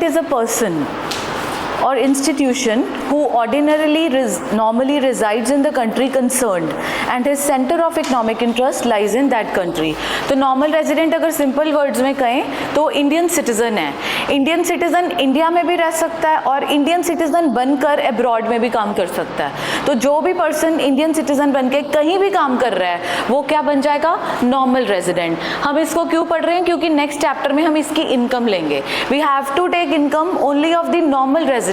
is a person or institution who normally resides in the country concerned and his center of economic interest lies in that country. तो normal resident अगर simple words में कहें तो Indian citizen है. Indian citizen India में भी रह सकता है और इंडियन सिटीजन बनकर अब्रॉड में भी काम कर सकता है. तो जो भी पर्सन इंडियन सिटीजन बन के कहीं भी काम कर रहा है वो क्या बन जाएगा? Normal resident. हम इसको क्यों पढ़ रहे हैं? क्योंकि नेक्स्ट चैप्टर में हम इसकी इनकम लेंगे. We have to take income only of the normal resident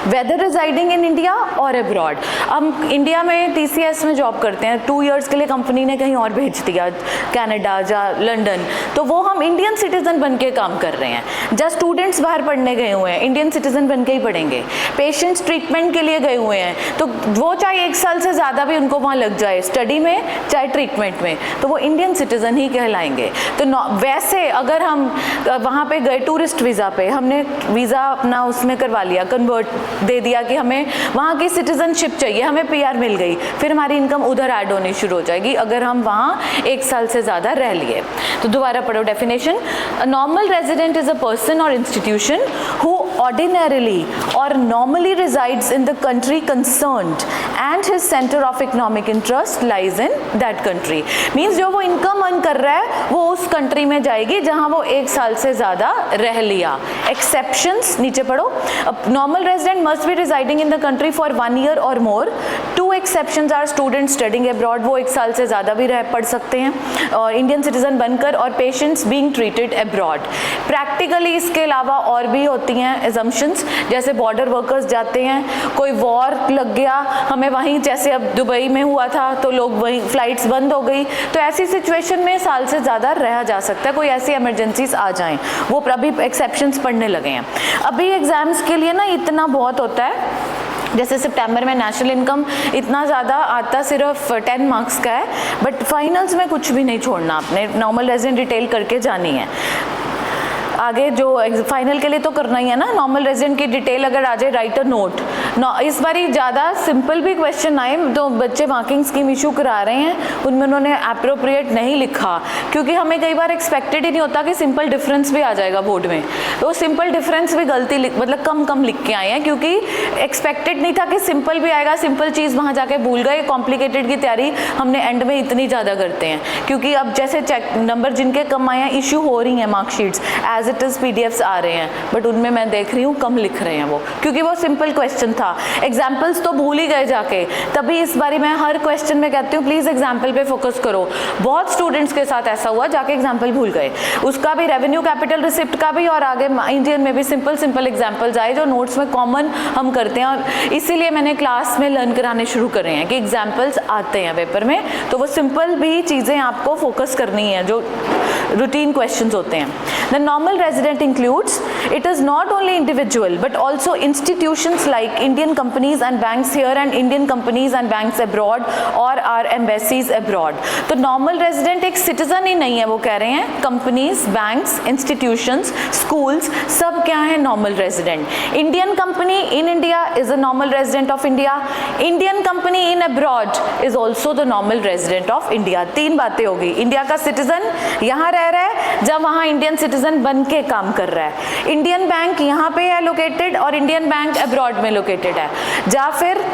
whether residing in India और अब्रॉड. हम इंडिया में TCS में जॉब करते हैं, 2 इयर्स के लिए कंपनी ने कहीं और भेज दिया, कनाडा या लंदन, तो वो हम इंडियन सिटीजन बन के काम कर रहे हैं. जस्ट स्टूडेंट्स बाहर पढ़ने गए हुए हैं, इंडियन सिटीजन बन के ही पढ़ेंगे. पेशेंट्स ट्रीटमेंट के लिए गए हुए हैं तो वो चाहे 1 साल से ज़्यादा भी उनको वहाँ लग जाए स्टडी में चाहे ट्रीटमेंट में, तो वो इंडियन सिटीजन ही कहलाएंगे. तो वैसे अगर हम वहाँ पे गए टूरिस्ट वीज़ा पे, हमने वीज़ा अपना उसमें करवा लिया, कन्वर्ट दे दिया कि हमें वहाँ की सिटीजनशिप चाहिए, हमें PR मिल गई, फिर हमारी इनकम उधर ऐड होनी शुरू हो जाएगी अगर हम वहाँ 1 साल से ज़्यादा रह लिए. तो दोबारा पढ़ो definition. A normal resident is a person और institution who ordinarily or normally resides in the country concerned and his center of economic interest lies in that country. Means जो वो इनकम अर्न कर रहा है वो उस कंट्री में जाएगी जहाँ वो 1 साल से ज़्यादा रह लिया. Exceptions नीचे पढ़ो. Normal resident must be residing in the country for 1 year or more. 2 exceptions are students studying abroad, वो 1 साल से ज़्यादा भी पढ़ सकते हैं और इंडियन सिटीजन बनकर, और patients being treated abroad. Practically इसके अलावा और भी होती हैं assumptions, जैसे बॉर्डर वर्कर्स जाते हैं, कोई वॉर लग गया हमें वहीं, जैसे अब दुबई में हुआ था तो लोग वहीं फ्लाइट्स बंद हो गई, तो ऐसी सिचुएशन में साल से ज़्यादा रहा जा सकता है. कोई ऐसी इमरजेंसीज आ जाएं, वो अभी एक्सेप्शंस पढ़ने लगे हैं. अभी एग्जाम्स के लिए ना इतना बहुत होता है, जैसे सितंबर में नेशनल इनकम इतना ज़्यादा आता सिर्फ 10 मार्क्स का है, बट फाइनल्स में कुछ भी नहीं छोड़ना, आपने नॉर्मल रेजिडेंट डिटेल करके जानी है. आगे जो फाइनल के लिए तो करना ही है ना. नॉर्मल रेजिडेंट की डिटेल अगर आ जाए, राइट अ नोट. इस बार ज़्यादा सिंपल भी क्वेश्चन आए तो बच्चे मार्किंग स्कीम इशू करा रहे हैं, उनमें उन्होंने अप्रोप्रिएट नहीं लिखा, क्योंकि हमें कई बार एक्सपेक्टेड ही नहीं होता कि सिंपल डिफरेंस भी आ जाएगा बोर्ड में. तो सिंपल डिफरेंस भी गलती मतलब कम लिख के आए हैं, क्योंकि एक्सपेक्टेड नहीं था कि सिंपल भी आएगा. सिंपल चीज़ वहाँ जाके भूल गए. कॉम्प्लिकेटेड की तैयारी हमने एंड में इतनी ज़्यादा करते हैं, क्योंकि अब जैसे चेक नंबर जिनके कम आए हैं, इशू हो रही हैं marksheets, as it is PDFs आ रहे हैं, बट उनमें मैं देख रही हूँ कम लिख रहे हैं वो, क्योंकि वो सिंपल क्वेश्चन था. एग्जाम्पल्स तो भूल ही गए जाके. तभी इस बारी मैं हर क्वेश्चन में कहती हूँ प्लीज़ एग्जाम्पल पे फोकस करो. बहुत स्टूडेंट्स के साथ ऐसा हुआ, जाके एग्जाम्पल भूल गए. उसका भी रेवेन्यू कैपिटल रिसिप्ट का भी, और आगे इंडियन में भी सिंपल एग्जाम्पल्स आए जो नोट्स में कॉमन हम करते हैं, और इसीलिए मैंने क्लास में लर्न कराने शुरू करे हैं कि एग्जाम्पल्स आते हैं पेपर में, तो वो सिंपल भी चीज़ें आपको फोकस करनी है जो रूटीन क्वेश्चंस होते हैं. The normal resident includes, it is not only individual but also institutions like Indian companies and banks here and Indian companies and banks abroad or our embassies abroad. तो normal resident एक citizen ही नहीं है, वो कह रहे हैं companies, banks, institutions, schools, सब क्या है? normal resident. Indian company in India is a normal resident of India. Indian company in abroad is also the normal resident of India. 3 बातें होगी. इंडिया का सिटीजन यहाँ रह रहा है जब वहाँ इंडियन सिटीजन बन के काम कर रहा है. इंडियन बैंक यहाँ पे है लोकेटेड और इंडियन बैंक अब्रॉड में लोकेटेड है. या फिर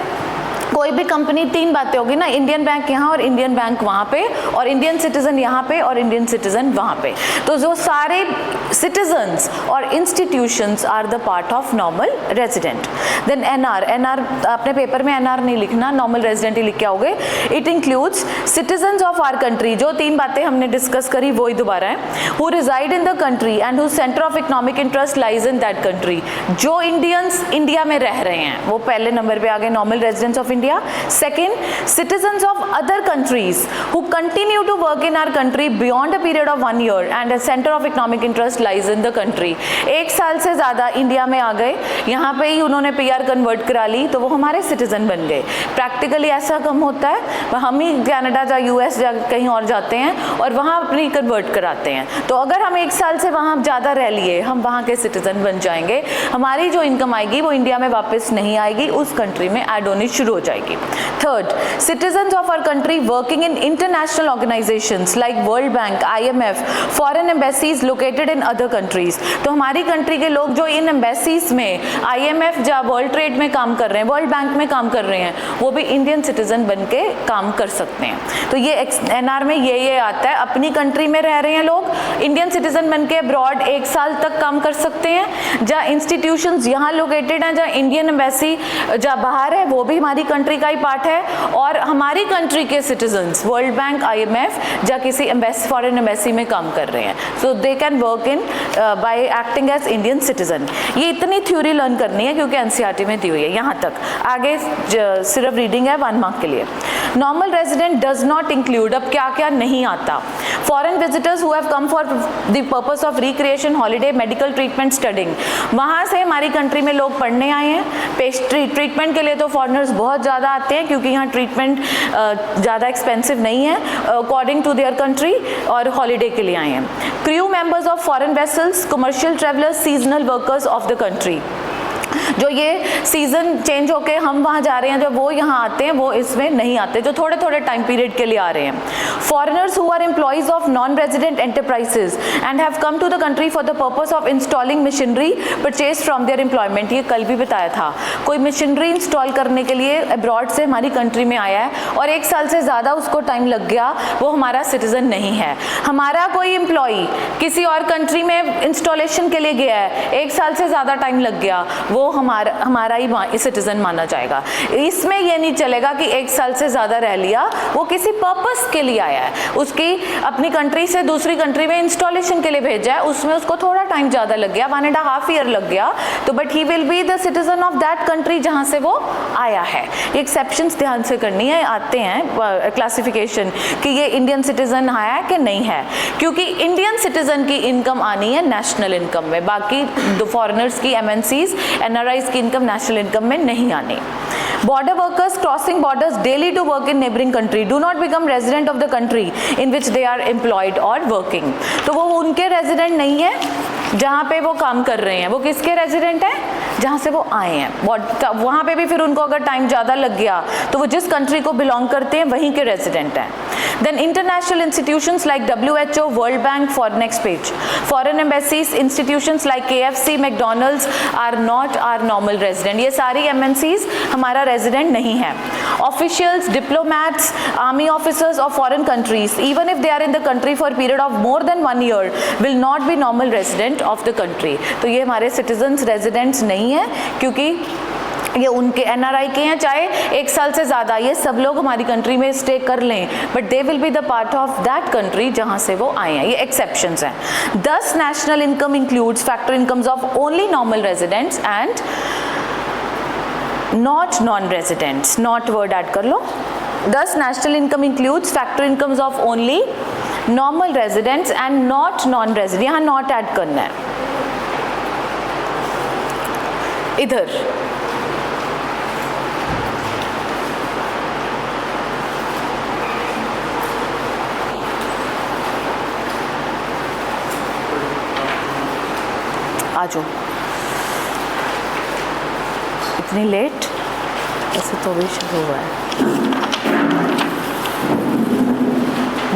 कोई भी कंपनी, 3 बातें होगी ना, इंडियन बैंक यहाँ और इंडियन बैंक वहाँ पे, और इंडियन सिटीजन यहाँ पे और इंडियन सिटीजन वहाँ पे. तो जो सारे सिटीजन्स और institutions are the part of normal resident. Then NR अपने पेपर में एनआर नहीं लिखना, नॉर्मल रेजिडेंट ही लिख के आओगे. It includes citizens of our country, जो 3 बातें हमने डिस्कस करी वही दोबारा है, who reside in the country and who centre of economic interest lies in that country. जो इंडियंस इंडिया में रह रहे हैं वो पहले नंबर पे आ गए, normal residents of India. Second, citizens of other countries who continue to work in our country beyond a period of 1 year and a center of economic interest lies in the country. 1 साल से ज़्यादा India में आ गए, यहाँ पे ही उन्होंने PR convert करा ली, तो वो हमारे सिटीजन बन गए. प्रैक्टिकली ऐसा कम होता है, हम ही कनाडा या US या कहीं और जाते हैं और वहाँ अपनी कन्वर्ट कराते हैं. तो अगर हम 1 साल से वहाँ ज़्यादा रह लिए, हम वहाँ के सिटीजन बन जाएंगे. हमारी जो इनकम आएगी वो इंडिया में वापस नहीं आएगी, उस कंट्री में ऐड होनी शुरू हो जाएगी. जाएगी। Third, citizens of our country working in international organisations like World Bank, IMF, foreign embassies located in other countries. तो हमारी कंट्री के लोग जो इन एम्बेसीज में, IMF या वर्ल्ड ट्रेड में काम कर रहे हैं, वर्ल्ड बैंक में काम कर रहे हैं, वो भी इंडियन सिटीजन बन के काम कर सकते हैं। तो ये NR में ये आता है, अपनी कंट्री में रह रहे हैं लोग, इंडियन सिटीजन बन के अब्रॉड 1 साल तक काम कर सकते हैं। जहाँ इंस्टीट्यूशंस यहाँ लोकेटेड हैं, जहाँ इंडियन एम्बेसी जहाँ बाहर है, वो भी हमारी कंट्री का ही पार्ट है। और हमारी कंट्री के सिटीजन्स वर्ल्ड बैंक, IMF, जहाँ किसी फॉरेन एम्बेसी में काम कर रहे हैं, so they can work in by acting as Indian citizen. ये इतनी थ्योरी लर्न करनी है क्योंकि NCERT में दी हुई है यहाँ तक। आगे सिर्फ रीडिंग है 1 मार्क के लिए। Normal resident does not include, अब क्या क्या नहीं आता, foreign visitors who have come for the purpose of recreation, holiday, medical treatment, studying. वहाँ से हमारी कंट्री में लोग पढ़ने आए हैं, ट्रीटमेंट के लिए तो फॉरेनर्स बहुत ज़्यादा आते हैं क्योंकि यहाँ ट्रीटमेंट ज़्यादा एक्सपेंसिव नहीं है अकॉर्डिंग टू देयर कंट्री, और हॉलीडे के लिए आए हैं। Crew members of foreign vessels, commercial travellers, seasonal workers of the country. जो ये सीज़न चेंज होके हम वहाँ जा रहे हैं, जब वो यहाँ आते हैं वो इसमें नहीं आते, जो थोड़े थोड़े टाइम पीरियड के लिए आ रहे हैं। Foreigners who are employees of non resident enterprises and have come to the country for the purpose of installing machinery purchase from their employment. ये कल भी बताया था, कोई मशीनरी इंस्टॉल करने के लिए अब्रॉड से हमारी कंट्री में आया है और 1 साल से ज़्यादा उसको टाइम लग गया, वो हमारा सिटीजन नहीं है। हमारा कोई एम्प्लॉई किसी और कंट्री में इंस्टॉलेशन के लिए गया है, 1 साल से ज़्यादा टाइम लग गया, वो हमारा ही सिटीजन माना जाएगा। इसमें ये नहीं चलेगा कि 1 साल से ज़्यादा रह लिया, वो किसी पर्पस के लिए आया है, उसकी अपनी कंट्री से दूसरी कंट्री में इंस्टॉलेशन के लिए भेजा है, उसमें उसको थोड़ा टाइम ज़्यादा लग गया, 1.5 ईयर लग गया, तो but he will be the citizen of that country जहाँ से वो आया है। एक्सेप्शंस ध्यान से करनी है, आते हैं क्लासिफिकेशन कि ये इंडियन सिटीजन आया है कि नहीं है, क्योंकि इंडियन सिटीजन की इनकम आनी है नेशनल इनकम में, बाकी फॉरेनर्स की, MNCs, NRIs की इनकम नेशनल इनकम में नहीं आनी। Border workers crossing borders daily to work in neighboring country do not become resident of the country in which they are employed or working। तो वो उनके रेजिडेंट नहीं है जहाँ पे वो काम कर रहे हैं, वो किसके रेजिडेंट हैं, जहाँ से वो आए हैं। वहाँ पे भी फिर उनको अगर टाइम ज़्यादा लग गया तो वो जिस कंट्री को बिलोंग करते हैं वहीं के रेजिडेंट हैं। Then international institutions like WHO, world bank, for next page, foreign embassies, institutions like KFC, McDonald's are not are normal resident. ये सारी MNCs हमारा रेजिडेंट नहीं है। Officials, diplomats, army officers of foreign countries even if they are in the country for period of more than 1 year will not be normal resident of the country. तो ये हमारे citizens residents नहीं है क्योंकि ये उनके NRI के हैं, चाहे 1 साल से ज़्यादा, ये सब लोग हमारी कंट्री में स्टे कर लें, but they will be the part of that country जहाँ से वो आए हैं। ये एक्सेप्शंस हैं। 10 national income includes factor incomes of only normal residents and not non residents, not word add कर लो। 10 national income includes factor incomes of only normal residents and not non resident, यहाँ not add करना है। इधर आ जाओ, इतनी late, ऐसे तो भी शुरू हुआ है।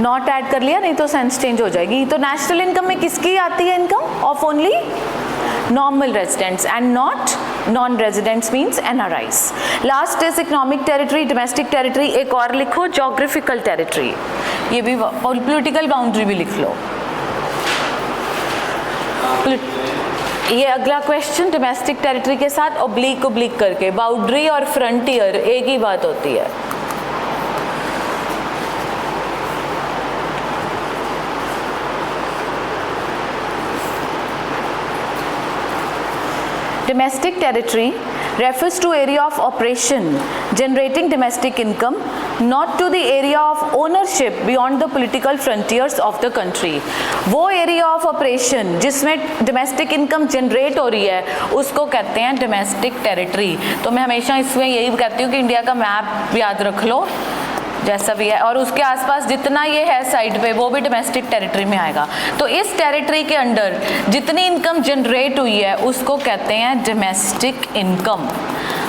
नॉट ऐड कर लिया, नहीं तो सेंस चेंज हो जाएगी। तो नेशनल इनकम में किसकी आती है income? Of only normal residents and not non residents means NRIs। Last is economic territory, domestic territory, एक और लिखो जोग्राफिकल टेरिटरी, ये भी पॉलिटिकल बाउंड्री भी लिख लो। ये अगला क्वेश्चन डोमेस्टिक टेरिटरी के साथ ओब्लिक ओब्लिक करके, बाउंड्री और फ्रंटियर एक ही बात होती है। Domestic territory refers to area of operation generating domestic income, not to the area of ownership beyond the political frontiers of the country। वो area of operation जिसमें domestic income generate हो रही है उसको कहते हैं domestic territory। तो मैं हमेशा इसमें यही कहती हूँ कि इंडिया का मैप याद रख लो, जैसा भी है, और उसके आसपास जितना ये है साइड पे वो भी डोमेस्टिक टेरिटरी में आएगा। तो इस टेरिटरी के अंडर जितनी इनकम जनरेट हुई है उसको कहते हैं डोमेस्टिक इनकम।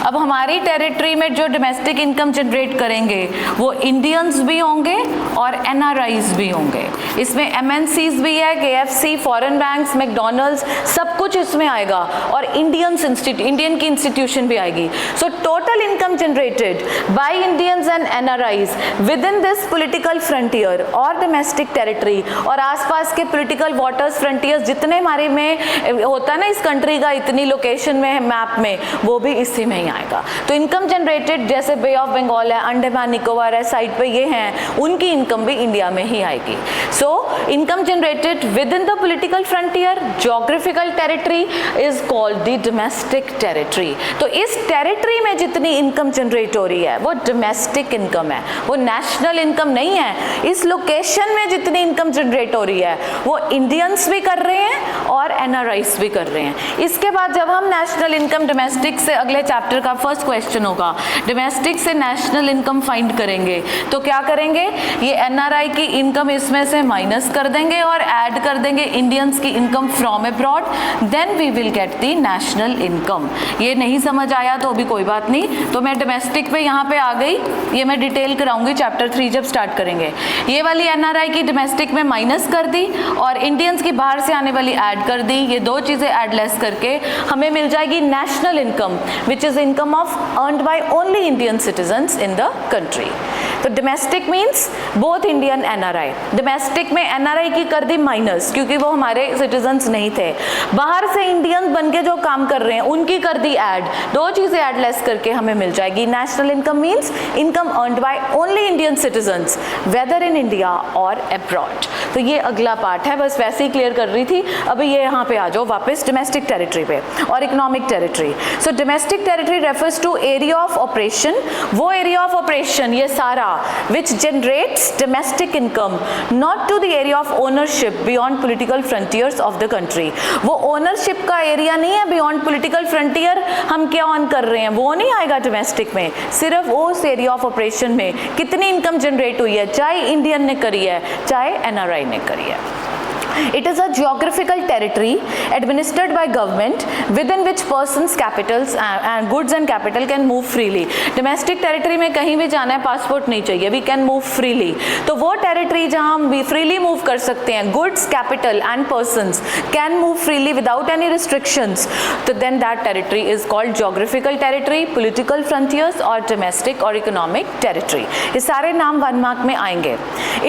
अब हमारी टेरिटरी में जो डोमेस्टिक इनकम जनरेट करेंगे वो इंडियंस भी होंगे और एनआरआईज भी होंगे। इसमें एमएनसीज भी है, केएफसी, फॉरेन बैंक्स, मैकडॉनल्ड्स, सब कुछ इसमें आएगा, और इंडियन की इंस्टीट्यूशन भी आएगी। So total income generated by Indians and NRIs with in this political frontier और डोमेस्टिक टेरिटरी और आसपास के पॉलिटिकल वाटर्स फ्रंटियर्स जितने हमारे में होता है ना इस कंट्री का इतनी लोकेशन में मैप में, वो भी इसी में ही आएगा। तो इनकम जनरेटेड जैसे बे ऑफ बंगाल है, अंडमान निकोबार है, साइड पे ये हैं, उनकी इनकम भी इंडिया में ही आएगी। So income generated with in the political frontier geographical territory is called the domestic territory. तो इस टेरिटरी में जितनी इनकम जनरेट हो रही है वो डोमेस्टिक इनकम है, वो नेशनल इनकम नहीं है। इस लोकेशन में जितनी इनकम जनरेट हो रही है वो इंडियंस भी कर रहे हैं और एनआरआईज भी कर रहे हैं। इसके बाद जब हम नेशनल इनकम डोमेस्टिक से, अगले चैप्टर का फर्स्ट क्वेश्चन होगा, डोमेस्टिक से नेशनल इनकम फाइंड करेंगे तो क्या करेंगे, ये एनआरआई की इनकम इसमें से माइनस कर देंगे और ऐड कर देंगे इंडियंस की income from abroad, then we will get the national income. ये नहीं समझ आया तो अभी कोई बात नहीं, तो मैं डोमेस्टिक पे यहाँ पे आ गई, ये मैं डिटेल कराऊंगी चैप्टर 3 जब स्टार्ट करेंगे। ये वाली एनआरआई की डोमेस्टिक में माइनस कर दी और इंडियंस की बाहर से आने वाली ऐड कर दी, ये दो चीज़ें ऐड लेस करके हमें मिल जाएगी national income which is income of earned by only Indian citizens in the country. तो domestic means both Indian NRI. Domestic में एनआरआई की कर दी माइनस क्योंकि वो हमारे सिटीजन्स नहीं थे, बाहर से इंडियंस बन के जो काम कर रहे हैं उनकी कर दी ऐड, दो चीज़ें ऐड लेस करके हमें मिल जाएगी national income means income earned by only Indian citizens whether in India और अब्रॉड। तो ये अगला पार्ट है, बस वैसे ही क्लियर कर रही थी। अभी ये यहाँ पे आ जाओ वापस डोमेस्टिक टेरिटरी पे और economic territory. So domestic territory refers to area of operation, वो एरिया ऑफ ऑपरेशन ये सारा which generates domestic income not to the area of ownership beyond political frontiers of the country। वो ownership का area नहीं है beyond political frontier, हम क्या on कर रहे हैं वो नहीं आएगा डोमेस्टिक में, सिर्फ उस एरिया ऑफ ऑपरेशन में कितनी इनकम जनरेट हुई है, चाहे इंडियन ने करी है चाहे एनआरआई ने करी है। It is a geographical territory administered by government within which persons, capitals and goods and capital can move freely। Domestic territory में कहीं भी जाना है पासपोर्ट नहीं चाहिए, we can move freely। तो वो territory जहाँ हम freely move कर सकते हैं, goods, capital and persons can move freely without any restrictions, तो then that territory is called geographical territory, political frontiers और domestic और economic territory। ये सारे नाम 1 मार्क में आएंगे।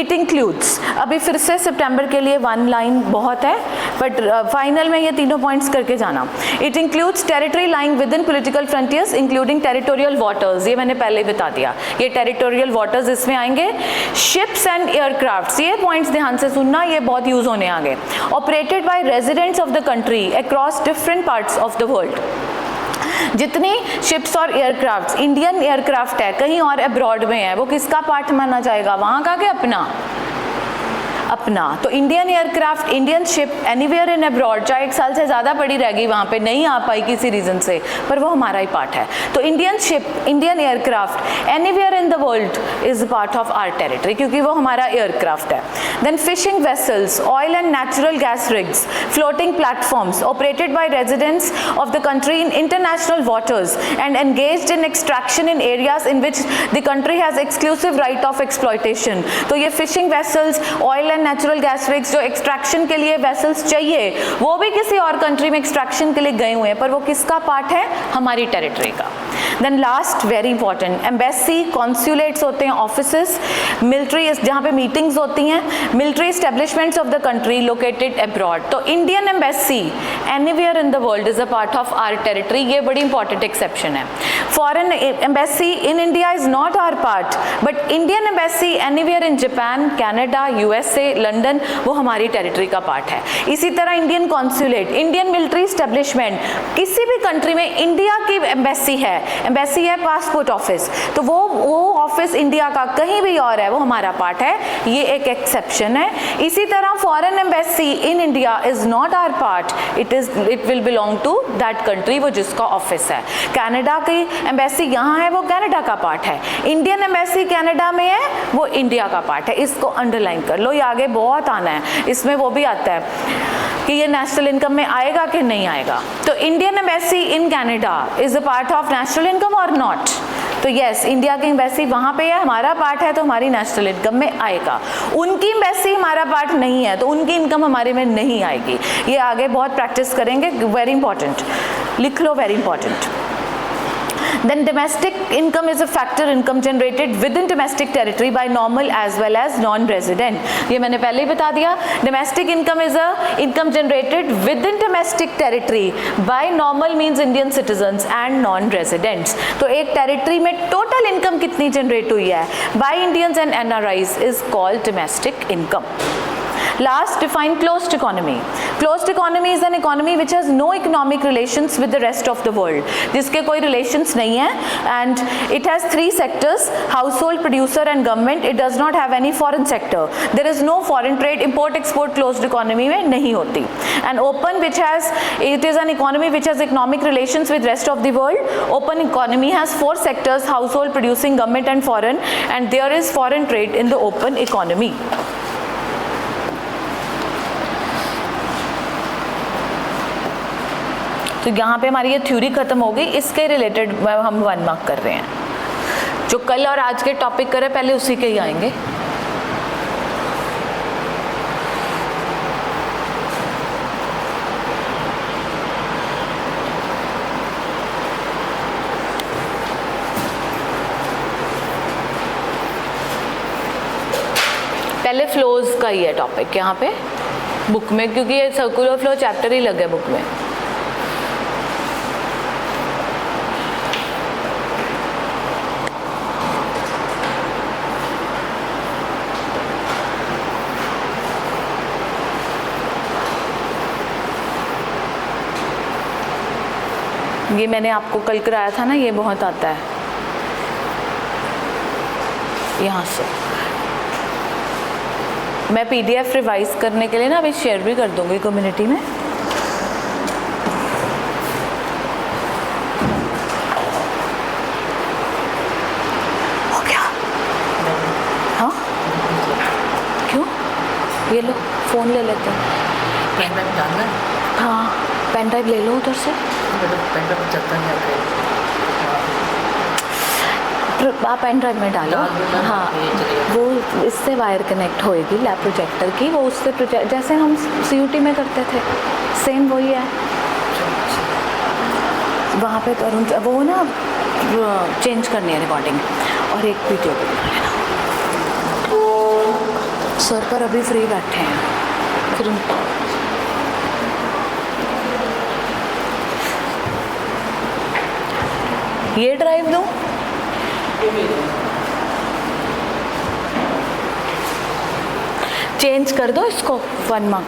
It includes, अभी फिर से सितंबर के लिए 1 लाइन बहुत है बट फाइनल में ये तीनों पॉइंट्स करके जाना। It includes territory lying with in political frontiers including territorial waters, ये मैंने पहले ही बता दिया, ये टेरिटोरियल वाटर्स इसमें आएंगे। शिप्स एंड एयरक्राफ्ट्स, ये पॉइंट्स ध्यान से सुनना, ये बहुत यूज होने आगे। Operated by residents of the country across different parts of the world. जितनी शिप्स और एयरक्राफ्ट्स, इंडियन एयरक्राफ्ट है कहीं और अब्रॉड में है, वो किसका पार्ट माना जाएगा, वहाँ का क्या अपना अपना। तो Indian aircraft, Indian ship anywhere in abroad, चाहे 1 साल से ज़्यादा पड़ी रहेगी वहाँ पे, नहीं आ पाई किसी रीज़न से, पर वो हमारा ही पार्ट है। तो Indian ship, Indian aircraft anywhere in the world is part of our territory क्योंकि वो हमारा एयरक्राफ्ट है। Then fishing vessels, oil and natural gas rigs, floating platforms operated by residents of the country in international waters and engaged in extraction in areas in which the country has exclusive right of exploitation. तो ये fishing vessels, oil and natural gas rigs जो एक्सट्रैक्शन के लिए vessels चाहिए वो भी किसी और कंट्री में एक्सट्रैक्शन के लिए गए हुए हैं, पर वो किसका पार्ट है, हमारी टेरिटरी का। Then last very important, embassy, consulates होते हैं, ऑफिसेस, मिलिट्री जहाँ पे मीटिंग्स होती हैं, military establishments of the country located abroad. तो Indian embassy anywhere in the world is a part of our territory, ये बड़ी इंपॉर्टेंट एक्सेप्शन है। Foreign embassy in India is not our part but Indian embassy anywhere in Japan, Canada, USA, London वो हमारी territory का part है। इसी तरह Indian consulate, Indian military establishment, किसी भी कंट्री में इंडिया की एम्बेसी है पासपोर्ट ऑफिस, तो वो ऑफिस इंडिया का कहीं भी और है वो हमारा पार्ट है, ये एक एक्सेप्शन है। इसी तरह foreign embassy in India is not our part, it will belong to that country, वो जिसका ऑफिस है। कनाडा की एम्बेसी यहाँ है, वो कनाडा का पार्ट है। इंडियन एम्बेसी कनाडा में है, वो इंडिया का पार्ट है। इसको अंडरलाइन कर लो, ये आगे बहुत आना है, इसमें वो भी आता है कि ये नेशनल इनकम में आएगा कि नहीं आएगा। तो Indian embassy in Canada is a part of national income और नॉट? तो यस, इंडिया की एम्बेसी वहाँ पे है, हमारा पार्ट है, तो हमारी नेशनल इनकम में आएगा। उनकी एम्बेसी हमारा पार्ट नहीं है, तो उनकी इनकम हमारे में नहीं आएगी। ये आगे बहुत प्रैक्टिस करेंगे, वेरी इंपॉर्टेंट, लिख लो, very important. Then domestic income is a factor income generated within domestic territory by normal as well as non-resident. ये मैंने पहले ही बता दिया। Domestic income is a income generated within domestic territory by normal means Indian citizens and non-residents. तो एक territory में total income कितनी generate हुई है by Indians and NRIs is called domestic income. Last, define closed economy. Closed economy is an economy which has no economic relations with the rest of the world. जिसके कोई relations नहीं है, and it has three sectors: household, producer and government. It does not have any foreign sector. There is no foreign trade, import export closed economy में नहीं होती. And open, it is an economy which has economic relations with rest of the world. Open economy has four sectors: household, producing, government and foreign. And there is foreign trade in the open economy. तो यहाँ पे हमारी ये theory खत्म हो गई, इसके related हम 1 मार्क कर रहे हैं। जो कल और आज के टॉपिक करे पहले उसी के ही आएंगे। पहले फ्लोज का ही है टॉपिक यहाँ पे बुक में, क्योंकि ये सर्कुलर फ्लो चैप्टर ही लगे बुक में। ये मैंने आपको कल कराया था ना, ये बहुत आता है यहाँ से। मैं PDF रिवाइज करने के लिए ना अभी शेयर भी कर दूंगी कम्युनिटी में। हो गया? हाँ, क्यों? ये लो, फोन ले लेते हैं। हाँ, पेन ड्राइव ले लो उधर से। आप पेन ड्राइव में डालो। हाँ, वो इससे वायर कनेक्ट होएगी लैब प्रोजेक्टर की, वो उससे जैसे हम CUT में करते थे, सेम वही है। वहाँ पे करूँ वो ना चेंज करनी है रिकॉर्डिंग, और एक वीडियो भी बना लेना। सर पर अभी फ्री बैठे हैं, फिर ये ड्राइव दूँ? चेंज कर दो इसको 1 मार्क।